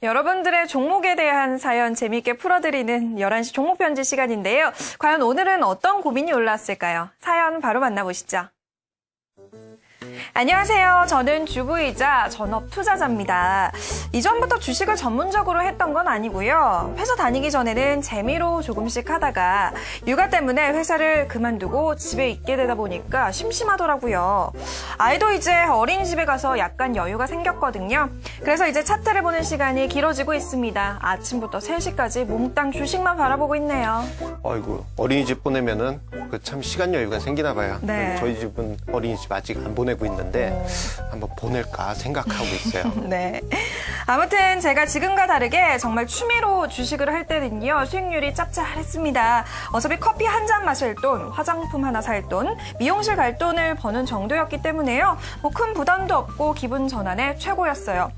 여러분들의 종목에 대한 사연 재미있게 풀어드리는 11시 종목편지 시간인데요. 과연 오늘은 어떤 고민이 올라왔을까요? 사연 바로 만나보시죠. 안녕하세요. 저는 주부이자 전업 투자자입니다. 이전부터 주식을 전문적으로 했던 건 아니고요. 회사 다니기 전에는 재미로 조금씩 하다가 육아 때문에 회사를 그만두고 집에 있게 되다 보니까 심심하더라고요. 아이도 이제 어린이집에 가서 약간 여유가 생겼거든요. 그래서 이제 차트를 보는 시간이 길어지고 있습니다. 아침부터 3시까지 몽땅 주식만 바라보고 있네요. 아이고, 어린이집 보내면은 참 시간 여유가 생기나 봐요. 네. 저희 집은 어린이집 아직 안 보내고 있는데 한번 보낼까 생각하고 있어요. 네. 아무튼 제가 지금과 다르게 정말 취미로 주식을 할 때는요, 수익률이 짭짤했습니다. 어차피 커피 한 잔 마실 돈, 화장품 하나 살 돈, 미용실 갈 돈을 버는 정도였기 때문에요. 큰 부담도 없고 기분 전환에 최고였어요.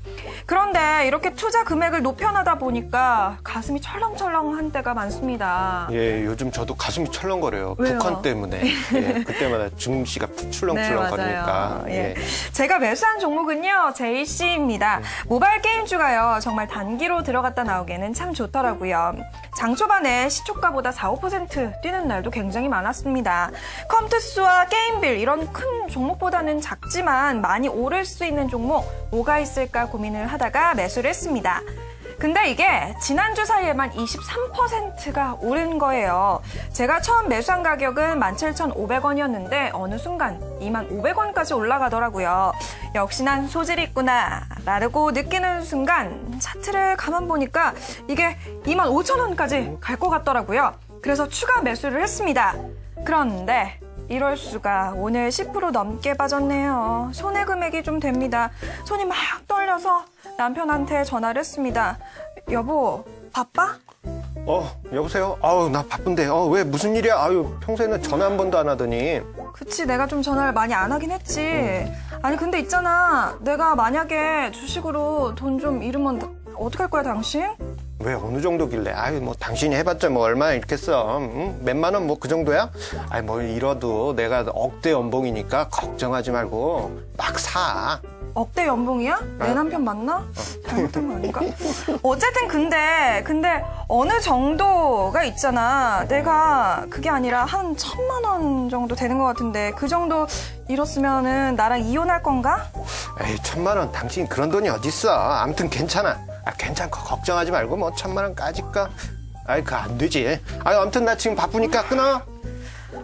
그런데 이렇게 투자 금액을 높여나다 보니까 가슴이 철렁철렁한 때가 많습니다. 예, 요즘 저도 가슴이 철렁거려요. 왜요? 북한 때문에. 예, 그때마다 중시가 출렁출렁 거리니까. 예. 제가 매수한 종목은요, JC입니다. 모바일 게임주가요, 정말 단기로 들어갔다 나오기에는 참 좋더라고요. 장 초반에 시초가보다 4, 5% 뛰는 날도 굉장히 많았습니다. 컴투스와 게임빌 이런 큰 종목보다는 작지만 많이 오를 수 있는 종목 뭐가 있을까 고민을 하다가 매수를 했습니다. 근데 이게 지난주 사이에만 23%가 오른 거예요. 제가 처음 매수한 가격은 17,500원이었는데 어느 순간 25,000원까지 올라가더라고요. 역시 난 소질이 있구나 라고 느끼는 순간 차트를 가만 보니까 이게 25,000원까지 갈 것 같더라고요. 그래서 추가 매수를 했습니다. 그런데 이럴 수가 오늘 10% 넘게 빠졌네요. 손해 금액이 좀 됩니다. 손이 막 떨려서 남편한테 전화를 했습니다. 여보, 바빠? 여보세요? 아우, 나 바쁜데. 왜 무슨 일이야? 아유, 평소에는 전화 한 번도 안 하더니. 그치, 내가 좀 전화를 많이 안 하긴 했지. 아니, 근데 있잖아. 내가 만약에 주식으로 돈 좀 잃으면 어떡할 거야, 당신? 왜 어느 정도길래? 아유, 뭐 당신이 해봤자 뭐 얼마나 잃겠어? 응? 몇만 원 뭐 그 정도야? 아이, 뭐 잃어도 내가 억대 연봉이니까 걱정하지 말고 막 사. 억대 연봉이야? 내 남편 맞나? 잘못한 거 아닌가? 어쨌든 근데 어느 정도가 있잖아. 내가 그게 아니라 한 1,000만 원 정도 되는 것 같은데 그 정도 잃었으면은 나랑 이혼할 건가? 에이, 1,000만 원 당신 그런 돈이 어딨어? 아무튼 괜찮아. 괜찮고 걱정하지 말고 뭐 1,000만 원까지까? 아이, 그거 안 되지. 아유, 아무튼 나 지금 바쁘니까 끊어.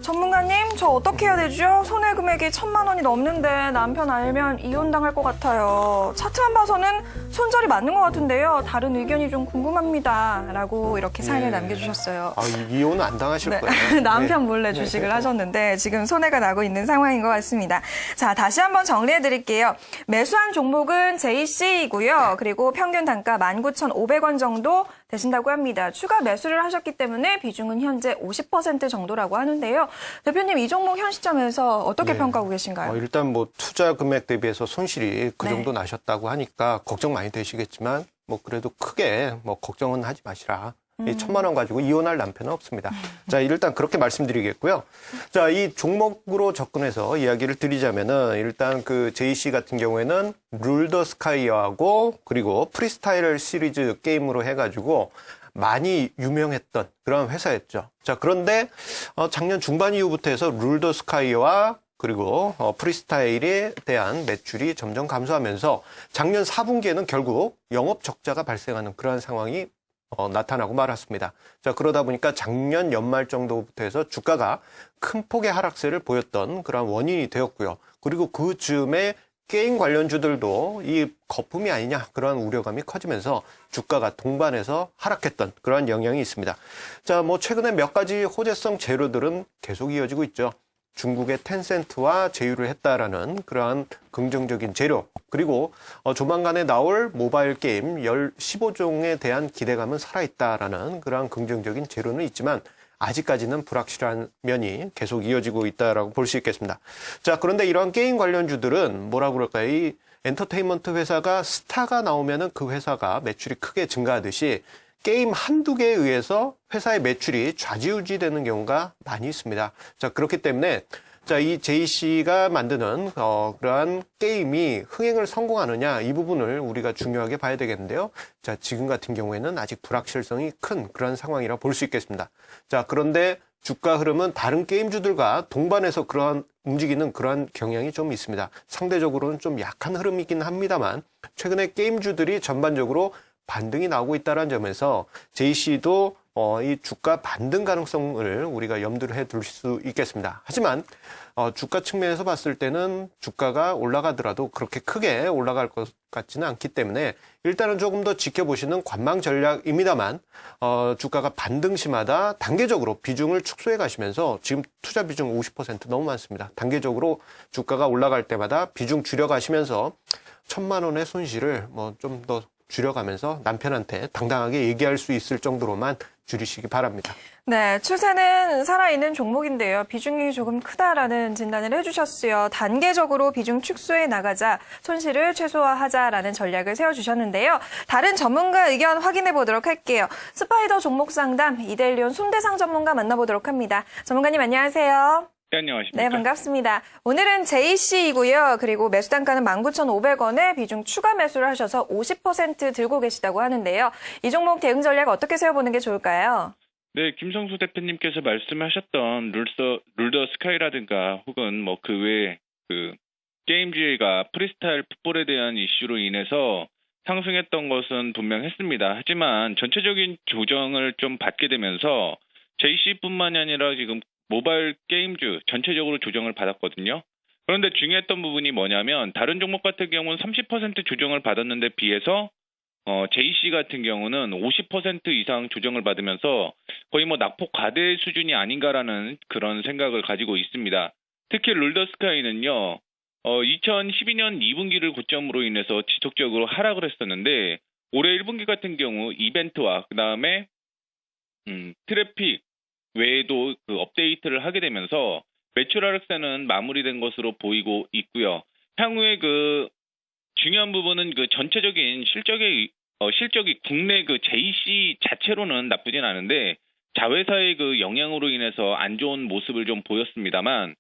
전문가님, 저 어떻게 해야 되죠? 손해 금액이 1,000만 원이 넘는데 남편 알면 이혼당할 것 같아요. 차트만 봐서는 손절이 맞는 것 같은데요. 다른 의견이 좀 궁금합니다. 라고 이렇게 사연을 남겨주셨어요. 이혼은 안 당하실 네. 거예요. 남편 몰래 주식을 하셨는데 지금 손해가 나고 있는 상황인 것 같습니다. 자, 다시 한번 정리해 드릴게요. 매수한 종목은 JC이고요. 그리고 평균 단가 19,500원 정도 되신다고 합니다. 추가 매수를 하셨기 때문에 비중은 현재 50% 정도라고 하는데요. 대표님, 이 종목 현 시점에서 어떻게 평가하고 계신가요? 일단 뭐 투자 금액 대비해서 손실이 그 네. 정도 나셨다고 하니까 걱정 많이 되시겠지만 뭐 그래도 크게 뭐 걱정은 하지 마시라. 이 1,000만 원 가지고 이혼할 남편은 없습니다. 자, 일단 그렇게 말씀드리겠고요. 자, 이 종목으로 접근해서 이야기를 드리자면은 일단 그 JC 같은 경우에는 룰 더 스카이어하고 그리고 프리스타일 시리즈 게임으로 해가지고 많이 유명했던 그런 회사였죠. 자, 그런데 작년 중반 이후부터 해서 룰 더 스카이어와 그리고 프리스타일에 대한 매출이 점점 감소하면서 작년 4분기에는 결국 영업 적자가 발생하는 그러한 상황이 나타나고 말았습니다. 자, 그러다 보니까 작년 연말 정도부터 해서 주가가 큰 폭의 하락세를 보였던 그런 원인이 되었고요. 그리고 그 즈음에 게임 관련주들도 이 거품이 아니냐 그런 우려감이 커지면서 주가가 동반해서 하락했던 그런 영향이 있습니다. 자, 뭐 최근에 몇 가지 호재성 재료들은 계속 이어지고 있죠. 중국의 텐센트와 제휴를 했다라는 그러한 긍정적인 재료, 그리고 조만간에 나올 모바일 게임 15종에 대한 기대감은 살아있다라는 그러한 긍정적인 재료는 있지만 아직까지는 불확실한 면이 계속 이어지고 있다라고 볼 수 있겠습니다. 자, 그런데 이러한 게임 관련주들은 뭐라고 그럴까요? 이 엔터테인먼트 회사가 스타가 나오면은 그 회사가 매출이 크게 증가하듯이 게임 한두 개에 의해서 회사의 매출이 좌지우지되는 경우가 많이 있습니다. 자, 그렇기 때문에 자, 이 JC가 만드는 그러한 게임이 흥행을 성공하느냐 이 부분을 우리가 중요하게 봐야 되겠는데요. 자, 지금 같은 경우에는 아직 불확실성이 큰 그런 상황이라 볼 수 있겠습니다. 자, 그런데 주가 흐름은 다른 게임주들과 동반해서 그러한 움직이는 그러한 경향이 좀 있습니다. 상대적으로는 좀 약한 흐름이긴 합니다만 최근에 게임주들이 전반적으로 반등이 나오고 있다는 점에서 JC도 이 주가 반등 가능성을 우리가 염두를 해둘 수 있겠습니다. 하지만 주가 측면에서 봤을 때는 주가가 올라가더라도 그렇게 크게 올라갈 것 같지는 않기 때문에 일단은 조금 더 지켜보시는 관망 전략입니다만 주가가 반등시마다 단계적으로 비중을 축소해 가시면서 지금 투자 비중 50% 너무 많습니다. 단계적으로 주가가 올라갈 때마다 비중 줄여가시면서 1,000만 원의 손실을 좀 더 줄여가면서 남편한테 당당하게 얘기할 수 있을 정도로만 줄이시기 바랍니다. 네, 추세는 살아있는 종목인데요. 비중이 조금 크다라는 진단을 해주셨어요. 단계적으로 비중 축소해 나가자, 손실을 최소화하자라는 전략을 세워주셨는데요. 다른 전문가 의견 확인해 보도록 할게요. 스파이더 종목 상담 이데일리온 손대상 전문가 만나보도록 합니다. 전문가님 안녕하세요. 네, 안녕하십니까. 네, 반갑습니다. 오늘은 JC이고요. 그리고 매수 단가는 19,500원에 비중 추가 매수를 하셔서 50% 들고 계시다고 하는데요. 이 종목 대응 전략 어떻게 세워보는 게 좋을까요? 네, 김성수 대표님께서 말씀하셨던 룰더 스카이라든가 혹은 그 외에 게임주의가 프리스타일 풋볼에 대한 이슈로 인해서 상승했던 것은 분명했습니다. 하지만 전체적인 조정을 좀 받게 되면서 JC뿐만이 아니라 지금 모바일 게임주 전체적으로 조정을 받았거든요. 그런데 중요했던 부분이 뭐냐면 다른 종목 같은 경우는 30% 조정을 받았는데 비해서 JC 같은 경우는 50% 이상 조정을 받으면서 거의 낙폭 과대 수준이 아닌가라는 그런 생각을 가지고 있습니다. 특히 룰더스카이는요. 2012년 2분기를 고점으로 인해서 지속적으로 하락을 했었는데 올해 1분기 같은 경우 이벤트와 그다음에 트래픽 외에도 업데이트를 하게 되면서 매출 하락세는 마무리된 것으로 보이고 있고요. 향후에 중요한 부분은 전체적인 실적이 국내 JC 자체로는 나쁘진 않은데 자회사의 영향으로 인해서 안 좋은 모습을 좀 보였습니다만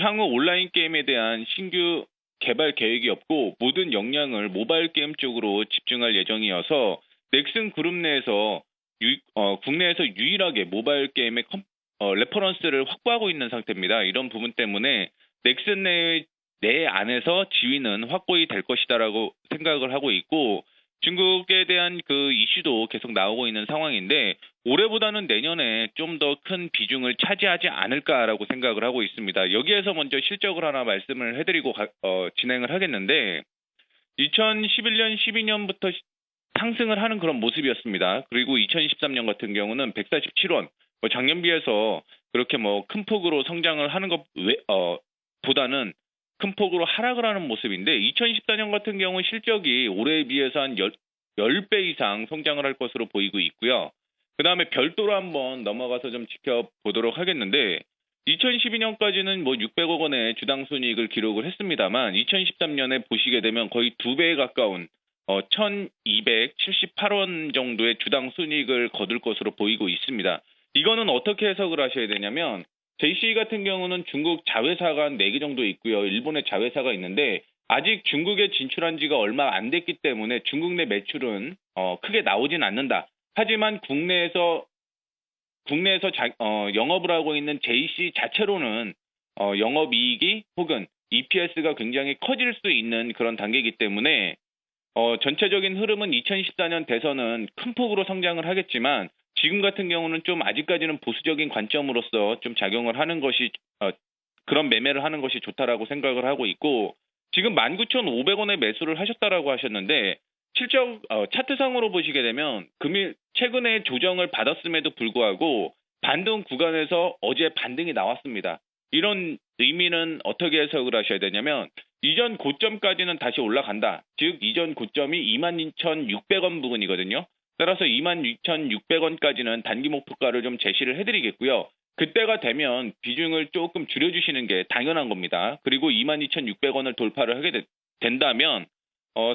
향후 온라인 게임에 대한 신규 개발 계획이 없고 모든 역량을 모바일 게임 쪽으로 집중할 예정이어서 넥슨 그룹 내에서 국내에서 유일하게 모바일 게임의 레퍼런스를 확보하고 있는 상태입니다. 이런 부분 때문에 넥슨 내 안에서 지위는 확보이 될 것이다라고 생각을 하고 있고 중국에 대한 이슈도 계속 나오고 있는 상황인데 올해보다는 내년에 좀 더 큰 비중을 차지하지 않을까라고 생각을 하고 있습니다. 여기에서 먼저 실적을 하나 말씀을 해드리고 진행을 하겠는데 2011년, 12년부터 상승을 하는 그런 모습이었습니다. 그리고 2023년 같은 경우는 147원, 작년 비해서 그렇게 큰 폭으로 성장을 하는 것 보다는 큰 폭으로 하락을 하는 모습인데 2024년 같은 경우는 실적이 올해에 비해서 한 10배 이상 성장을 할 것으로 보이고 있고요. 그 다음에 별도로 한번 넘어가서 좀 지켜보도록 하겠는데 2012년까지는 600억 원의 주당 순이익을 기록을 했습니다만 2023년에 보시게 되면 거의 2배에 가까운 1,278원 정도의 주당 순이익을 거둘 것으로 보이고 있습니다. 이거는 어떻게 해석을 하셔야 되냐면 JC 같은 경우는 중국 자회사가 4개 정도 있고요. 일본의 자회사가 있는데 아직 중국에 진출한 지가 얼마 안 됐기 때문에 중국 내 매출은 크게 나오진 않는다. 하지만 국내에서 영업을 하고 있는 JC 자체로는 영업이익이 혹은 EPS가 굉장히 커질 수 있는 그런 단계이기 때문에 전체적인 흐름은 2014년 대선은 큰 폭으로 성장을 하겠지만 지금 같은 경우는 좀 아직까지는 보수적인 관점으로서 좀 작용을 하는 것이 그런 매매를 하는 것이 좋다라고 생각을 하고 있고 지금 19,500원에 매수를 하셨다라고 하셨는데 실적 차트상으로 보시게 되면 최근에 조정을 받았음에도 불구하고 반등 구간에서 어제 반등이 나왔습니다. 이런 의미는 어떻게 해석을 하셔야 되냐면 이전 고점까지는 다시 올라간다. 즉 이전 고점이 22,600원 부근이거든요. 따라서 22,600원까지는 단기 목표가를 좀 제시를 해드리겠고요. 그때가 되면 비중을 조금 줄여주시는 게 당연한 겁니다. 그리고 22,600원을 돌파를 하게 된다면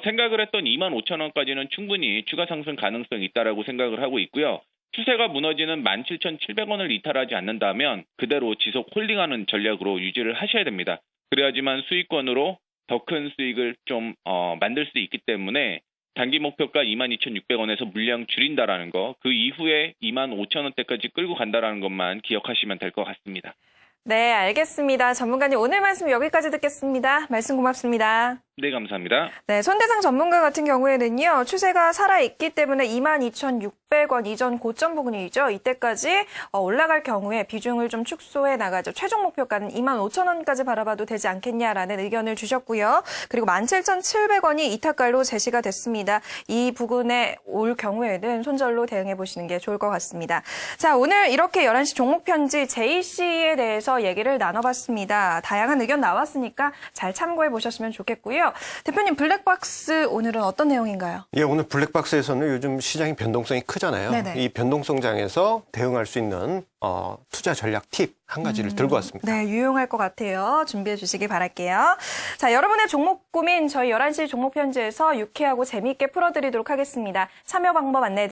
생각을 했던 25,000원까지는 충분히 추가 상승 가능성이 있다라고 생각을 하고 있고요. 추세가 무너지는 17,700원을 이탈하지 않는다면 그대로 지속 홀딩하는 전략으로 유지를 하셔야 됩니다. 그래야지만 수익권으로 더 큰 수익을 좀 만들 수 있기 때문에 단기 목표가 22,600원에서 물량 줄인다라는 거, 그 이후에 25,000원대까지 끌고 간다라는 것만 기억하시면 될 것 같습니다. 네, 알겠습니다. 전문가님 오늘 말씀 여기까지 듣겠습니다. 말씀 고맙습니다. 네, 감사합니다. 네, 손대상 전문가 같은 경우에는요, 추세가 살아있기 때문에 22,600원 이전 고점 부근이죠. 이때까지 올라갈 경우에 비중을 좀 축소해 나가죠. 최종 목표가는 25,000원까지 바라봐도 되지 않겠냐라는 의견을 주셨고요. 그리고 17,700원이 이탈가로 제시가 됐습니다. 이 부근에 올 경우에는 손절로 대응해 보시는 게 좋을 것 같습니다. 자, 오늘 이렇게 11시 종목 편지 JC에 대해서 얘기를 나눠봤습니다. 다양한 의견 나왔으니까 잘 참고해 보셨으면 좋겠고요. 대표님, 블랙박스 오늘은 어떤 내용인가요? 예, 오늘 블랙박스에서는 요즘 시장이 변동성이 크잖아요. 네네. 이 변동성장에서 대응할 수 있는 투자 전략 팁 한 가지를 들고 왔습니다. 네, 유용할 것 같아요. 준비해 주시기 바랄게요. 자, 여러분의 종목 고민 저희 11시 종목 편지에서 유쾌하고 재미있게 풀어드리도록 하겠습니다. 참여 방법 안내해